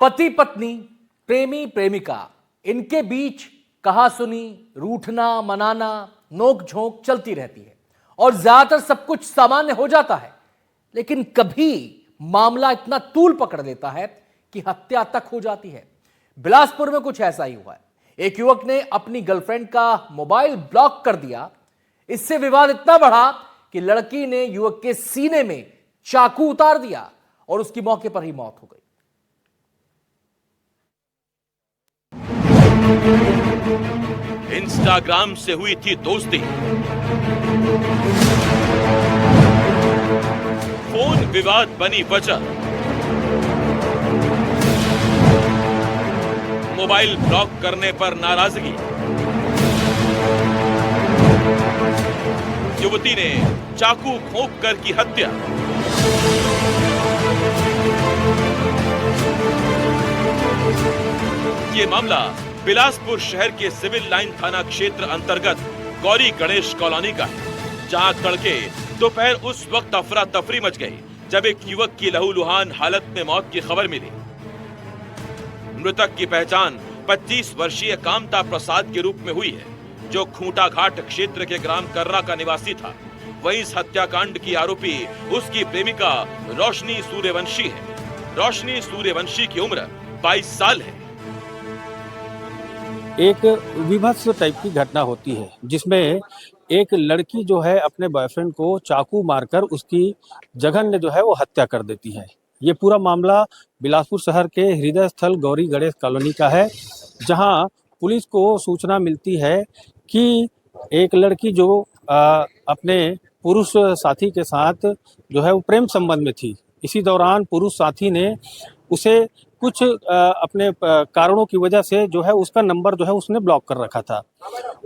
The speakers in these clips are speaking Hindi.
पति पत्नी, प्रेमी प्रेमिका, इनके बीच कहा सुनी, रूठना मनाना, नोक झोंक चलती रहती है और ज्यादातर सब कुछ सामान्य हो जाता है। लेकिन कभी मामला इतना तूल पकड़ लेता है कि हत्या तक हो जाती है। बिलासपुर में कुछ ऐसा ही हुआ है। एक युवक ने अपनी गर्लफ्रेंड का मोबाइल ब्लॉक कर दिया। इससे विवाद इतना बढ़ा कि लड़की ने युवक के सीने में चाकू उतार दिया और उसकी मौके पर ही मौत हो गई। इंस्टाग्राम से हुई थी दोस्ती, फोन विवाद बनी वजह, मोबाइल ब्लॉक करने पर नाराजगी, युवती ने चाकू घोंप कर की हत्या। ये मामला बिलासपुर शहर के सिविल लाइन थाना क्षेत्र अंतर्गत गौरी गणेश कॉलोनी का है, जहां तड़के दोपहर उस वक्त अफरा तफरी मच गई जब एक युवक की लहूलुहान हालत में मौत की खबर मिली। मृतक की पहचान 25 वर्षीय कामता प्रसाद के रूप में हुई है, जो खूंटा घाट क्षेत्र के ग्राम कर्रा का निवासी था। वहीं इस हत्याकांड की आरोपी उसकी प्रेमिका रोशनी सूर्यवंशी है। रोशनी सूर्यवंशी की उम्र 22 साल है। एक विभत्स टाइप की घटना होती है जिसमें एक लड़की जो है अपने बॉयफ्रेंड को चाकू मारकर उसकी जघन्य जो है वो हत्या कर देती है। ये पूरा मामला बिलासपुर शहर के हृदय स्थल गौरी गणेश कॉलोनी का है, जहां पुलिस को सूचना मिलती है कि एक लड़की जो अपने पुरुष साथी के साथ जो है वो प्रेम संबंध में थी। इसी दौरान पुरुष साथी ने उसे कुछ अपने कारणों की वजह से जो है उसका नंबर जो है उसने ब्लॉक कर रखा था।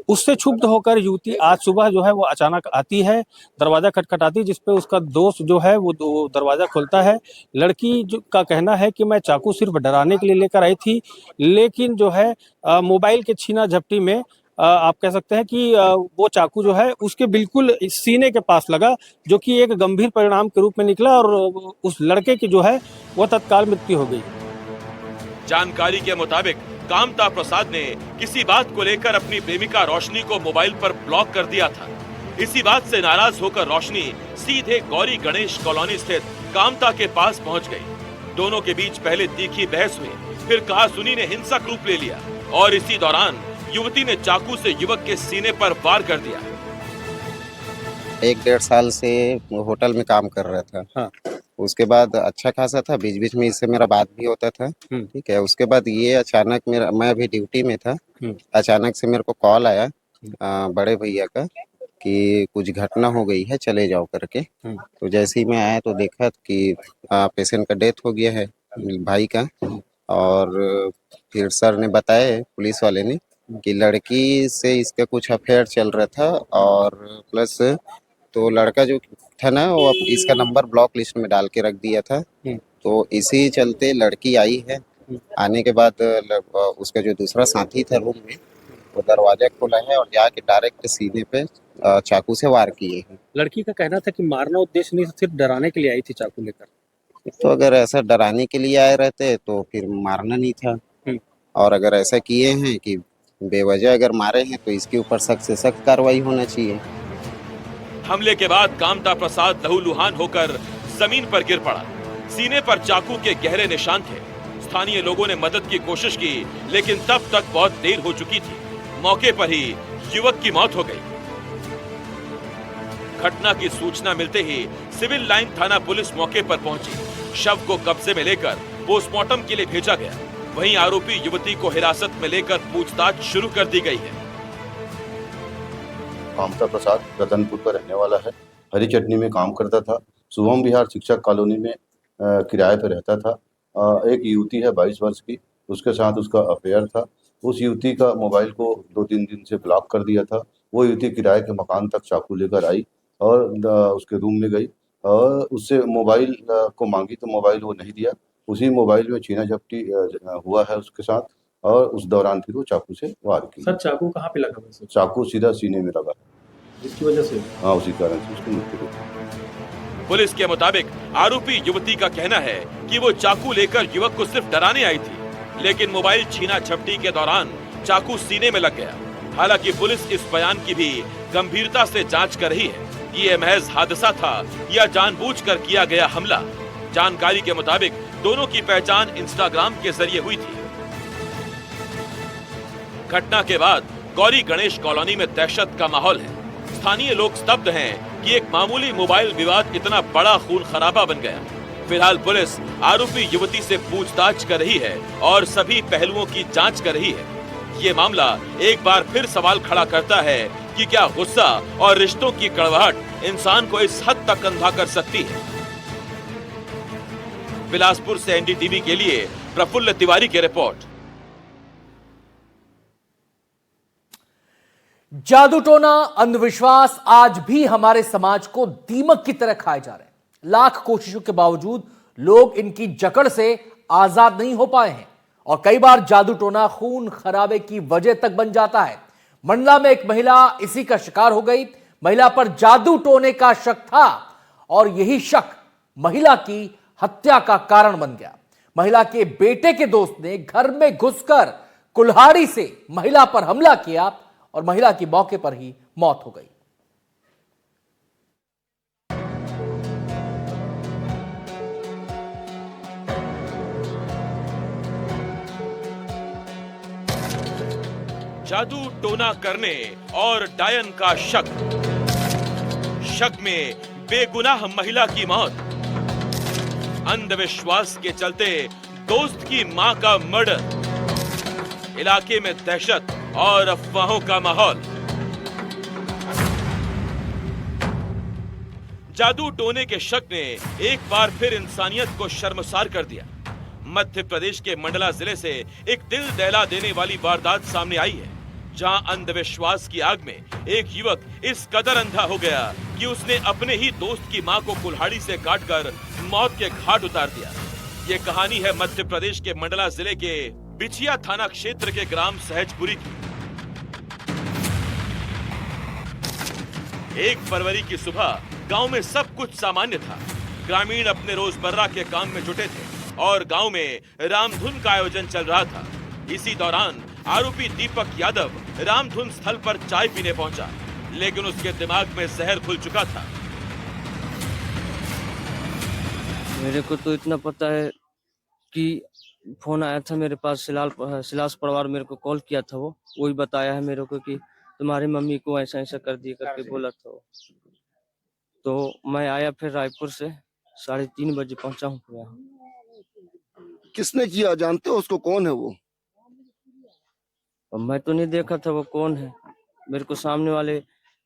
उससे क्षुब्ध होकर युवती आज सुबह जो है वो अचानक आती है, दरवाजा खटखटाती, जिस पे उसका दोस्त जो है वो दरवाजा खोलता है। लड़की का कहना है कि मैं चाकू सिर्फ डराने के लिए लेकर आई थी, लेकिन जो है मोबाइल के छीना झपटी में आप कह सकते हैं कि वो चाकू जो है उसके बिल्कुल सीने के पास लगा, जो कि एक गंभीर परिणाम के रूप में निकला और उस लड़के की जो है वो तत्काल मृत्यु हो गई। जानकारी के मुताबिक कामता प्रसाद ने किसी बात को लेकर अपनी प्रेमिका रोशनी को मोबाइल पर ब्लॉक कर दिया था। इसी बात से नाराज होकर रोशनी सीधे गौरी गणेश कॉलोनी स्थित कामता के पास पहुंच गई। दोनों के बीच पहले तीखी बहस हुई, फिर कहासुनी ने हिंसक रूप ले लिया और इसी दौरान युवती ने चाकू से युवक के सीने पर वार कर दिया। 1-1.5 साल से होटल में काम कर रहा था। हाँ। उसके बाद अच्छा खासा था, बीच बीच में इससे मेरा बात भी होता था। ठीक है। उसके बाद ये अचानक मैं अभी ड्यूटी में था, अचानक से मेरे को कॉल आया बड़े भैया का कि कुछ घटना हो गई है, चले जाओ करके। तो जैसे ही मैं आया तो देखा कि पेशेंट का डेथ हो गया है, भाई का। और फिर सर ने बताया, पुलिस वाले ने, कि लड़की से इसका कुछ अफेयर चल रहा था और प्लस तो लड़का जो था ना वो इसका नंबर ब्लॉक लिस्ट में डाल के रख दिया था। तो इसी चलते लड़की आई है। आने के बाद उसका जो दूसरा साथी था रूम में, वो दरवाजा खोला है और जाके डायरेक्ट सीने पे चाकू से वार किए हैं। लड़की का कहना था कि मारना उद्देश्य नहीं, सिर्फ डराने के लिए आई थी चाकू लेकर। तो अगर ऐसा डराने के लिए आए रहते तो फिर मारना नहीं था, और अगर ऐसा किए हैं कि बेवजह अगर मारे हैं तो इसके ऊपर सख्त से सख्त कार्रवाई होना चाहिए। हमले के बाद कामता प्रसाद लहूलुहान होकर जमीन पर गिर पड़ा। सीने पर चाकू के गहरे निशान थे। स्थानीय लोगों ने मदद की कोशिश की, लेकिन तब तक बहुत देर हो चुकी थी। मौके पर ही युवक की मौत हो गई। घटना की सूचना मिलते ही सिविल लाइन थाना पुलिस मौके पर पहुंची। शव को कब्जे में लेकर पोस्टमार्टम के लिए भेजा गया। वहीं आरोपी युवती को हिरासत में लेकर पूछताछ शुरू कर दी गई है। कामता प्रसाद रतनपुर का रहने वाला है, हरी चटनी में काम करता था। शुभम विहार शिक्षक कॉलोनी में किराए पर रहता था। एक युवती है 22 वर्ष की, उसके साथ उसका अफेयर था। उस युवती का मोबाइल को 2-3 दिन से ब्लॉक कर दिया था। वो युवती किराए के मकान तक चाकू लेकर आई और उसके रूम में गई और उससे मोबाइल को मांगी तो मोबाइल वो नहीं दिया। उसी मोबाइल में छीना झपटी हुआ है उसके साथ और उस दौरान फिर वो चाकू से वार की। सर चाकू कहाँ पे लगा वैसे? चाकू सीधा सीने में लगा, जिसकी वजह से? हाँ, उसी कारण से उसकी मृत्यु हुई। पुलिस के मुताबिक आरोपी युवती का कहना है कि वो चाकू लेकर युवक को सिर्फ डराने आई थी, लेकिन मोबाइल छीना झपटी के दौरान चाकू सीने में लग गया। हालांकि पुलिस इस बयान की भी गंभीरता से जांच कर रही है कि ये महज हादसा था या जानबूझकर किया गया हमला। जानकारी के मुताबिक दोनों की पहचान इंस्टाग्राम के जरिए हुई थी। घटना के बाद गौरी गणेश कॉलोनी में दहशत का माहौल है। स्थानीय लोग स्तब्ध हैं कि एक मामूली मोबाइल विवाद इतना बड़ा खून खराबा बन गया। फिलहाल पुलिस आरोपी युवती से पूछताछ कर रही है और सभी पहलुओं की जांच कर रही है। ये मामला एक बार फिर सवाल खड़ा करता है कि क्या गुस्सा और रिश्तों की कड़वाहट इंसान को इस हद तक अंधा कर सकती है। बिलासपुर से एनडीटीवी के लिए प्रफुल्ल तिवारी की रिपोर्ट। जादू टोना, अंधविश्वास आज भी हमारे समाज को दीमक की तरह खाए जा रहे हैं। लाख कोशिशों के बावजूद लोग इनकी जकड़ से आजाद नहीं हो पाए हैं और कई बार जादू टोना खून खराबे की वजह तक बन जाता है। मंडला में एक महिला इसी का शिकार हो गई। महिला पर जादू टोने का शक था और यही शक महिला की हत्या का कारण बन गया। महिला के बेटे के दोस्त ने घर में घुसकर कुल्हाड़ी से महिला पर हमला किया और महिला की मौके पर ही मौत हो गई। जादू टोना करने और डायन का शक में बेगुनाह महिला की मौत। अंधविश्वास के चलते दोस्त की मां का मर्डर। इलाके में दहशत और अफवाहों का माहौल। जादू टोने के शक ने एक बार फिर इंसानियत को शर्मसार कर दिया। मध्य प्रदेश के मंडला जिले से एक दिल दहला देने वाली वारदात सामने आई है, जहां अंधविश्वास की आग में एक युवक इस कदर अंधा हो गया कि उसने अपने ही दोस्त की मां को कुल्हाड़ी से काटकर मौत के घाट उतार दिया। ये कहानी है मध्य प्रदेश के मंडला जिले के बिछिया थाना क्षेत्र के ग्राम सहजपुरी की। 1 फरवरी की सुबह गांव में सब कुछ सामान्य था। ग्रामीण अपने रोजमर्रा के काम में जुटे थे और गांव में रामधुन का आयोजन चल रहा था। इसी दौरान आरोपी दीपक यादव रामधुन स्थल पर चाय पीने पहुंचा, लेकिन उसके दिमाग में जहर घुल चुका था। मेरे को तो इतना पता है कि फोन आया था मेरे पास, सिलास परिवार मेरे को कॉल किया था, वही बताया है मेरे को कि तुम्हारी मम्मी को ऐसा ऐसा कर दिया करके बोला था वो। तो मैं आया फिर रायपुर से 3:30 बजे पहुंचा हूँ यहाँ। किसने किया, जानते हो उसको, कौन है वो? मैं तो नहीं देखा था वो कौन है, मेरे को सामने वाले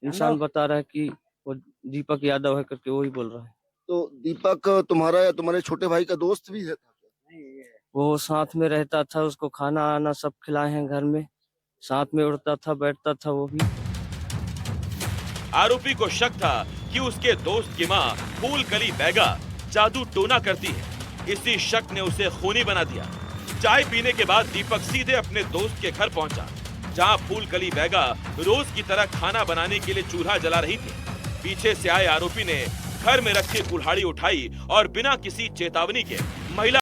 इंसान बता रहा है कि वो दीपक यादव है करके, वही बोल रहा है। तो दीपक तुम्हारा या तुम्हारे छोटे भाई का दोस्त भी है? वो साथ में रहता था, उसको खाना आना सब खिलाए हैं घर में, साथ में उड़ता था बैठता था वो भी। आरोपी को शक था कि उसके दोस्त की मां फूलकली बैगा जादू टोना करती है। इसी शक ने उसे खूनी बना दिया। चाय पीने के बाद दीपक सीधे अपने दोस्त के घर पहुंचा, जहां फूलकली बैगा रोज की तरह खाना बनाने के लिए चूल्हा जला रही थी। पीछे से आए आरोपी ने घर में रखी कुल्हाड़ी उठाई और बिना किसी चेतावनी के महिला